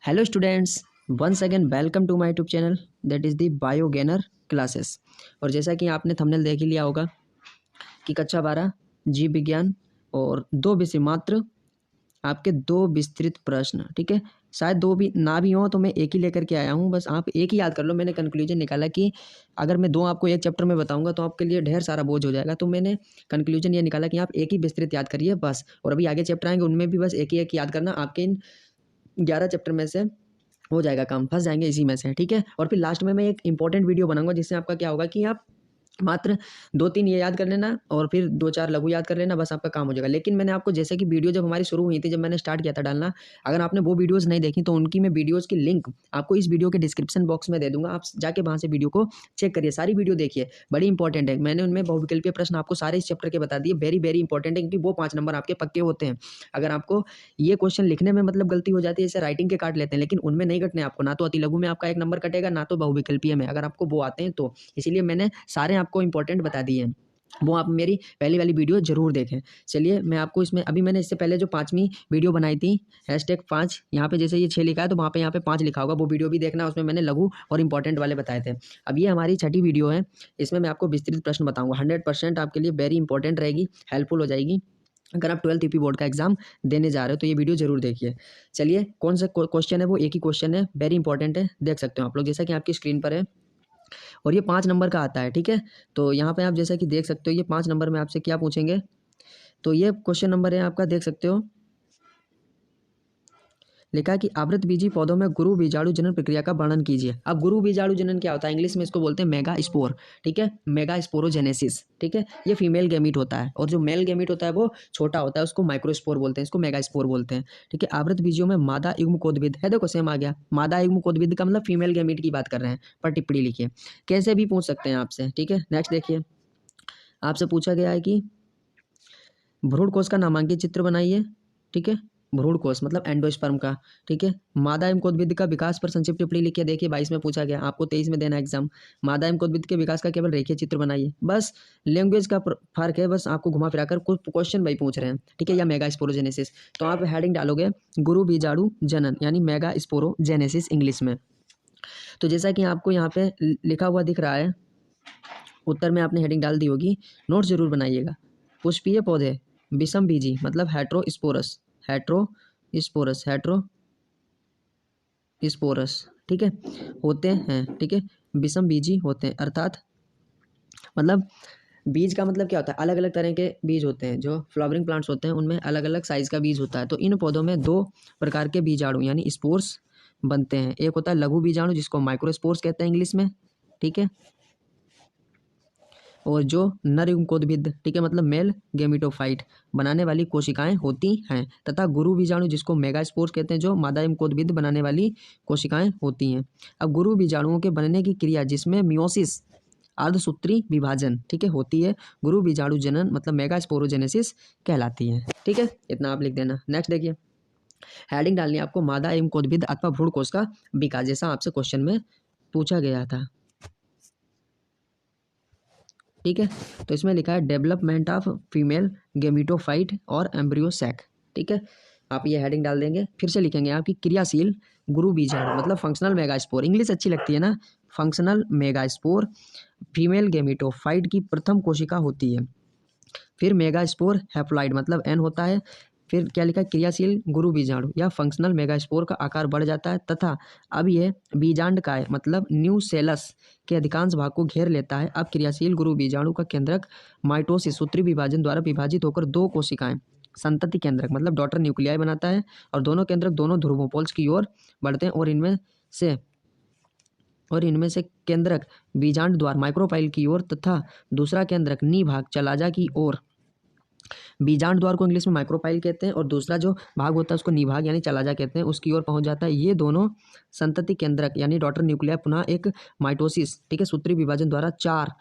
Hello students, once again welcome to my YouTube channel that is the Biogainer classes। और जैसा कि आपने thumbnail देख ही लिया होगा कि कक्षा 12 जीव विज्ञान और दो विषय मात्र आपके दो विस्तृत प्रश्न, ठीक है। शायद दो भी ना भी हों तो मैं एक ही लेकर के आया हूँ, बस आप एक ही याद कर लो। मैंने कंक्लूजन निकाला कि अगर मैं दो आपको एक चैप्टर में बताऊंगा तो आपके लिए ढेर सारा बोझ हो जाएगा, तो मैंने कंक्लूजन ये निकाला कि आप एक ही विस्तृत याद करिए बस। और अभी आगे चैप्टर आएंगे उनमें भी बस एक याद करना, आपके इन 11 चैप्टर में से हो जाएगा काम, फंस जाएंगे इसी में से, ठीक है। और फिर लास्ट में मैं एक इंपॉर्टेंट वीडियो बनाऊंगा जिससे आपका क्या होगा कि आप मात्र 2-3 ये याद कर लेना और फिर 2-4 लघु याद कर लेना, बस आपका काम हो जाएगा। लेकिन मैंने आपको जैसे कि वीडियो जब हमारी शुरू हुई थी, जब मैंने स्टार्ट किया था डालना, अगर आपने वो वीडियोज़ नहीं देखी तो उनकी मैं वीडियोज़ की लिंक आपको इस वीडियो के डिस्क्रिप्शन बॉक्स में दे दूँगा। आप जाके वहाँ से वीडियो को चेक करिए, सारी वीडियो देखिए, बड़ी इंपॉर्टेंट है। मैंने उनमें बहुविकल्पीय प्रश्न आपको सारे इस चैप्टर के बता दिए, वेरी इंपॉर्टेंट है, क्योंकि वो 5 नंबर आपके पक्के होते हैं। अगर आपको ये क्वेश्चन लिखने में मतलब गलती हो जाती है, जैसे राइटिंग के काट लेते हैं, लेकिन उनमें नहीं कटने आपको, ना तो अति लघु में आपका 1 नंबर कटेगा, ना तो बहुविकल्पीय में, अगर आपको वो आते हैं तो। इसीलिए मैंने सारे आपको इंपॉर्टेंट बता दिए हैं, वो आप मेरी पहली वाली वीडियो ज़रूर देखें। चलिए मैं आपको इसमें, अभी मैंने इससे पहले जो 5वीं वीडियो बनाई थी #5, यहाँ पे जैसे ये 6 लिखा है तो वहाँ पे यहाँ पे 5 लिखा होगा, वो वीडियो भी देखना, उसमें मैंने लघु और इंपॉर्टेंट वाले बताए थे। अब ये हमारी छठी वीडियो है, इसमें मैं आपको विस्तृत प्रश्न बताऊँगा। 100% आपके लिए वेरी इंपॉर्टेंट रहेगी, हेल्पफुल हो जाएगी। अगर आप 12th यूपी बोर्ड का एग्जाम देने जा रहे हो तो ये वीडियो जरूर देखिए। चलिए कौन सा क्वेश्चन है, वो एक ही क्वेश्चन है, वेरी इंपॉर्टेंट है, देख सकते हो आप लोग जैसा कि आपकी स्क्रीन पर है। और ये 5 नंबर का आता है, ठीक है। तो यहाँ पे आप जैसा कि देख सकते हो, ये 5 नंबर में आपसे क्या पूछेंगे, तो ये क्वेश्चन नंबर है आपका, देख सकते हो, लिखा है कि आवृतबीजी पौधों में गुरु बीजाणु जनन प्रक्रिया का वर्णन कीजिए। अब गुरु बीजाणु जनन क्या होता है, इंग्लिश में इसको बोलते हैं मेगा स्पोर, ठीक है, मेगा स्पोरोजेनेसिस, ठीक है। ये फीमेल गैमीट होता है और जो मेल गैमीट होता है वो छोटा होता है, उसको माइक्रोस्पोर बोलते हैं, इसको मेगा स्पोर बोलते हैं, ठीक है। आवृत बीजियों में मादा युग्मकोद्भिद है, देखो सेम आ गया, मादा युग्मकोद्भिद का मतलब फीमेल गैमीट की बात कर रहे हैं, पर टिप्पणी लिखिए, कैसे भी पूछ सकते हैं आपसे, ठीक है। नेक्स्ट देखिए, आपसे पूछा गया है कि भ्रूण कोश का नामांकित चित्र बनाइए, ठीक है। भ्रूण कोश मतलब एंडोस्पर्म का, ठीक है। मादा एवं का विकास पर संक्षिप्त टिप्पणी लिखिए। देखिए 22 में पूछा गया, आपको 23 में देना एग्जाम। मादा एवं के विकास का केवल रेखीय चित्र बनाइए, बस लैंग्वेज का फर्क है, बस आपको घुमा फिरा कर कुछ क्वेश्चन वही पूछ रहे हैं, ठीक है। या मेगा स्पोरोजेनेसिस, तो आप हेडिंग डालोगे गुरु बीजाणु जनन यानी मेगा स्पोरोजेनेसिस इंग्लिश में। तो जैसा कि आपको यहाँ पे लिखा हुआ दिख रहा है, उत्तर में आपने हेडिंग डाल दी होगी, नोट जरूर बनाइएगा। पुष्पीय पौधे विषम बीजी मतलब हेट्रोस्पोरस, हेट्रोस्पोरस, ठीक है, होते हैं, ठीक है, विषम बीजी होते हैं, अर्थात मतलब बीज का मतलब क्या होता है, अलग अलग तरह के बीज होते हैं, जो फ्लावरिंग प्लांट्स होते हैं उनमें अलग अलग साइज का बीज होता है। तो इन पौधों में 2 प्रकार के बीजाणु यानी स्पोर्स बनते हैं, एक होता है लघु बीजाणु जिसको माइक्रोस्पोर्स कहते हैं इंग्लिश में, ठीक है, और जो नर युग्मकोद्भिद, ठीक है, मतलब मेल गेमिटोफाइट बनाने वाली कोशिकाएं होती हैं, तथा गुरु बीजाणु जिसको मेगास्पोर्स कहते हैं, जो मादा युग्मकोद्भिद बनाने वाली कोशिकाएं होती हैं। अब गुरु बीजाणुओं के बनने की क्रिया जिसमें मियोसिस अर्धसूत्री विभाजन, ठीक है, होती है, गुरु बीजाणु जनन मतलब मेगास्पोरोजेनेसिस कहलाती है, ठीक है। इतना आप लिख देना। नेक्स्ट देखिए, हेडिंग डालनी है आपको मादा युग्मकोद्भिद अथवा भ्रूण कोश का विकास, जैसा आपसे क्वेश्चन में पूछा गया था, ठीक है। तो इसमें लिखा है डेवलपमेंट ऑफ फीमेल गेमिटोफाइट और एम्ब्रियो सैक, ठीक है। आप ये हेडिंग डाल देंगे, फिर से लिखेंगे आपकी क्रियाशील गुरु बीजाणु मतलब फंक्शनल मेगास्पोर, इंग्लिश अच्छी लगती है ना, फंक्शनल मेगास्पोर फीमेल गेमिटोफाइट की प्रथम कोशिका होती है। फिर मेगास्पोर हैप्लॉइड मतलब एन होता है, फिर क्या लिखा है, क्रियाशील गुरु बीजाणु या फंक्शनल मेगास्पोर का आकार बढ़ जाता है, तथा अब यह बीजांडकाय मतलब न्यूसेलस के अधिकांश भाग को घेर लेता है। अब क्रियाशील गुरु बीजाणु का केंद्रक माइटोसिस सूत्री विभाजन द्वारा विभाजित होकर 2 कोशिकाएं संतति केंद्रक मतलब डॉटर न्यूक्लियाई बनाता है, और दोनों केंद्रक दोनों ध्रुवोपोल्स की ओर बढ़ते हैं, और इनमें से केंद्रक बीजांड द्वार माइक्रोपाइल की ओर तथा दूसरा केंद्रक नी भाग चलाजा की ओर, बीजांड द्वार को इंग्लिश में माइक्रोपाइल कहते हैं, और दूसरा जो भाग होता है उसको निभाग यानी चलाजा कहते हैं, उसकी ओर पहुंच जाता है। ये दोनों संतति केंद्रक यानी डॉटर न्यूक्लिया पुनः एक माइटोसिस, ठीक है, सूत्री विभाजन द्वारा 4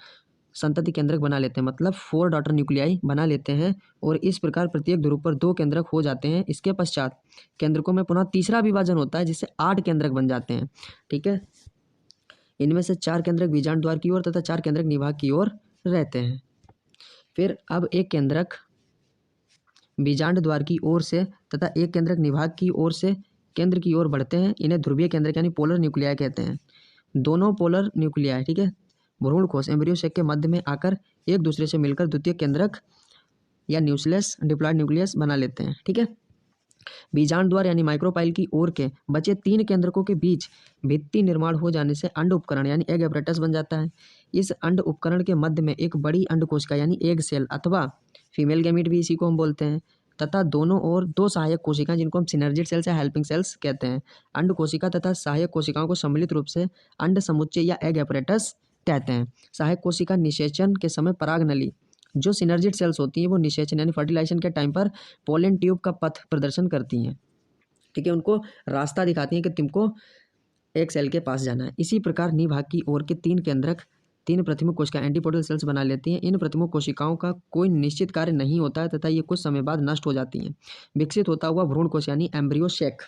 संतति केंद्रक बना लेते हैं, मतलब 4 डॉटर न्यूक्लियाई बना लेते हैं, और इस प्रकार प्रत्येक ध्रुव पर 2 केंद्रक हो जाते हैं। इसके पश्चात केंद्रकों में पुनः तीसरा विभाजन होता है जिससे 8 केंद्रक बन जाते हैं, ठीक है। इनमें से 4 केंद्रक बीजांड द्वार की ओर तथा 4 केंद्रक निभाग की ओर रहते हैं। फिर अब एक केंद्रक बीजांड द्वार की ओर से तथा एक केंद्रक निभाग की ओर से केंद्र की ओर बढ़ते हैं इन्हें ध्रुवीय केंद्रक यानी पोलर न्यूक्लियाई कहते हैं। दोनों पोलर न्यूक्लियाई, ठीक है, भ्रूण कोश एम्ब्रियो सेक के मध्य में आकर एक दूसरे से मिलकर द्वितीय केंद्रक या न्यूक्लियस डिप्लॉयड न्यूक्लियस बना लेते हैं, ठीक है। बीजांड द्वार यानी माइक्रोपाइल की ओर के बचे 3 केंद्रकों के बीच भित्ति निर्माण हो जाने से अंड उपकरण यानी एग एपरेटस बन जाता है। इस अंड उपकरण के मध्य में एक बड़ी अंड कोशिका यानी एग सेल अथवा फीमेल गैमीट भी इसी को हम बोलते हैं तथा दोनों ओर 2 सहायक कोशिकाएं जिनको हम सिनर्जिड सेल्स या हेल्पिंग सेल्स कहते हैं। अंड कोशिका तथा सहायक कोशिकाओं को सम्मिलित रूप से अंड समुच्चय या एग एपरेटस कहते हैं। सहायक कोशिका निषेचन के समय पराग नली जो सिनर्जिड सेल्स होती हैं वो निषेचन यानी फर्टिलाइजेशन के टाइम पर पोलन ट्यूब का पथ प्रदर्शन करती हैं, ठीक है, उनको रास्ता दिखाती हैं कि तुमको एक सेल के पास जाना है। इसी प्रकार निभाग की ओर के 3 केंद्रक 3 प्रतिमुख कोशिका एंटीपोडल सेल्स बना लेती हैं। इन प्रतिमुख कोशिकाओं का कोई निश्चित कार्य नहीं होता है तथा ये कुछ समय बाद नष्ट हो जाती हैं। विकसित होता हुआ भ्रूण कोश यानी एम्ब्रियो सेक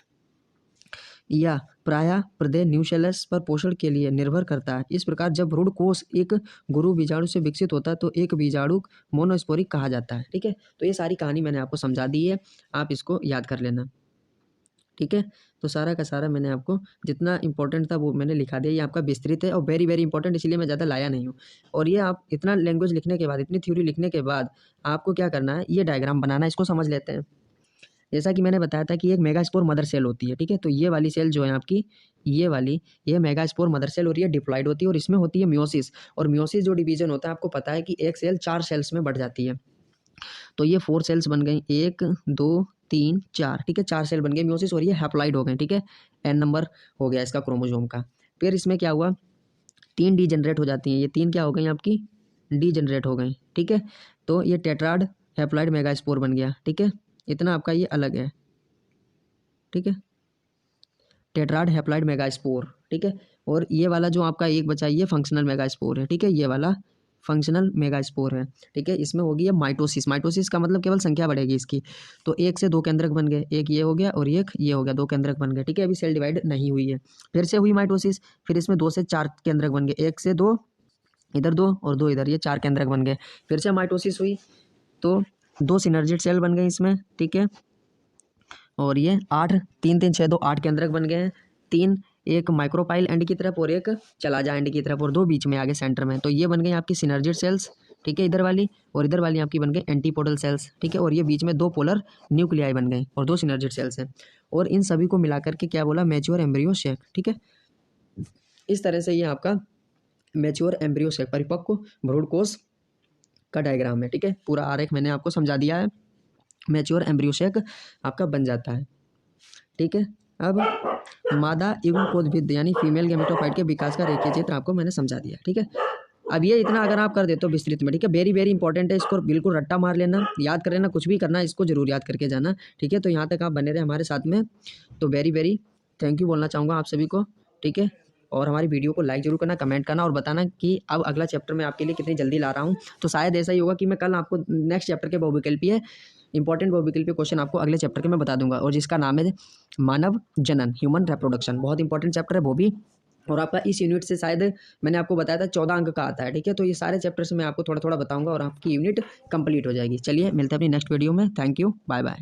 या प्रायः प्रदेह न्यूशेलस पर पोषण के लिए निर्भर करता है। इस प्रकार जब भ्रूण कोश एक गुरु बीजाणु से विकसित होता है तो एक बीजाणु मोनोस्पोरिक कहा जाता है, ठीक है। तो ये सारी कहानी मैंने आपको समझा दी है, आप इसको याद कर लेना, ठीक है। तो सारा का सारा मैंने आपको जितना इंपॉर्टेंट था वो मैंने लिखा दिया। ये आपका विस्तृत है और वेरी वेरी इंपॉर्टेंट, इसलिए मैं ज़्यादा लाया नहीं हूँ। और ये आप इतना लैंग्वेज लिखने के बाद, इतनी थ्योरी लिखने के बाद आपको क्या करना है, ये डायग्राम बनाना है। इसको समझ लेते हैं। जैसा कि मैंने बताया था कि एक मेगास्पोर मदर सेल होती है, ठीक है। तो ये वाली सेल जो है आपकी, ये वाली, ये मेगास्पोर मदर सेल और ये डिप्लॉइड होती है और इसमें होती है मियोसिस। और मियोसिस जो डिवीजन होता है आपको पता है कि एक सेल 4 सेल्स में बढ़ जाती है। तो ये 4 सेल्स बन गई, 1 2 3 4, ठीक है, 4 सेल बन गए मियोसिस और ये हैप्लॉइड हो गए, ठीक है। n नंबर हो गया इसका क्रोमोसोम का। फिर इसमें क्या हुआ, 3 डी जनरेट हो जाती हैं। ये 3 क्या हो गई आपकी, डी जनरेट हो गई, ठीक है। तो ये टेट्राड हैप्लॉइड मेगास्पोर बन गया, ठीक है। इतना आपका ये अलग है, ठीक है, टेट्राड हैप्लॉइड मेगास्पोर, ठीक है। और ये वाला जो आपका एक बचा ये फंक्शनल मेगास्पोर है, ठीक है, ये वाला फंक्शनल मेगास्पोर है, ठीक है। इसमें होगी ये माइटोसिस। माइटोसिस का मतलब केवल संख्या बढ़ेगी इसकी। तो 1 से 2 केंद्रक बन गए, एक ये हो गया और एक ये हो गया, 2 केंद्रक बन गए, ठीक है। अभी सेल डिवाइड नहीं हुई है। फिर से हुई माइटोसिस, फिर इसमें 2 से 4 केंद्रक बन गए, 1 से 2 इधर 2 और 2 इधर, ये 4 केंद्रक बन गए। फिर से माइटोसिस हुई तो 2 सिनर्जिड सेल बन गए इसमें, ठीक है। और ये 8 3 3 6 2 8 केंद्रक बन गए हैं। 3 एक माइक्रोपाइल एंड की तरफ और एक चलाजा एंड की तरफ और 2 बीच में आगे सेंटर में। तो ये बन गई आपकी सिनर्जिड सेल्स, ठीक है, इधर वाली, और इधर वाली आपकी बन गई एंटीपोडल सेल्स, ठीक है। और ये बीच में 2 पोलर न्यूक्लियाई बन गए और 2 सिनर्जिड सेल्स हैं। और इन सभी को मिलाकर के क्या बोला, मैच्योर एम्ब्रियो सेक, ठीक है। इस तरह से ये आपका मैच्योर एम्ब्रियो सेक, परिपक्व भ्रूण कोश का डायग्राम है, ठीक है। पूरा आरेख मैंने आपको समझा दिया है। मैच्योर एम्ब्रियो सेक आपका बन जाता है, ठीक है। अब मादा युग्मकोद्भिद यानी फीमेल गैमेटोफाइट के विकास का रेखीय चित्र आपको मैंने समझा दिया, ठीक है। अब ये इतना अगर आप कर देते हो विस्तृत में, ठीक है, वेरी वेरी इंपॉर्टेंट है, इसको बिल्कुल रट्टा मार लेना, याद कर लेना, कुछ भी करना इसको जरूर याद करके जाना, ठीक है। तो यहाँ तक आप बने रहे हमारे साथ में, तो वेरी वेरी थैंक यू बोलना चाहूँगा आप सभी को, ठीक है। और हमारी वीडियो को लाइक जरूर करना, कमेंट करना और बताना कि अब अगला चैप्टर मैं आपके लिए कितनी जल्दी ला रहा हूँ। तो शायद ऐसा ही होगा कि मैं कल आपको नेक्स्ट चैप्टर के बहुविकल्पीय इंपॉर्टेंट बहुविकल्पीय क्वेश्चन आपको अगले चैप्टर के मैं बता दूंगा, और जिसका नाम है मानव जनन, ह्यूमन रिप्रोडक्शन। बहुत इंपॉर्टेंट चैप्टर है वो भी, और आपका इस यूनिट से शायद मैंने आपको बताया था 14 अंक का आता है, ठीक है। तो ये सारे चैप्टर से मैं आपको थोड़ा थोड़ा बताऊंगा और आपकी यूनिट कंप्लीट हो जाएगी। चलिए मिलते हैं अपनी नेक्स्ट वीडियो में। Thank you, bye bye.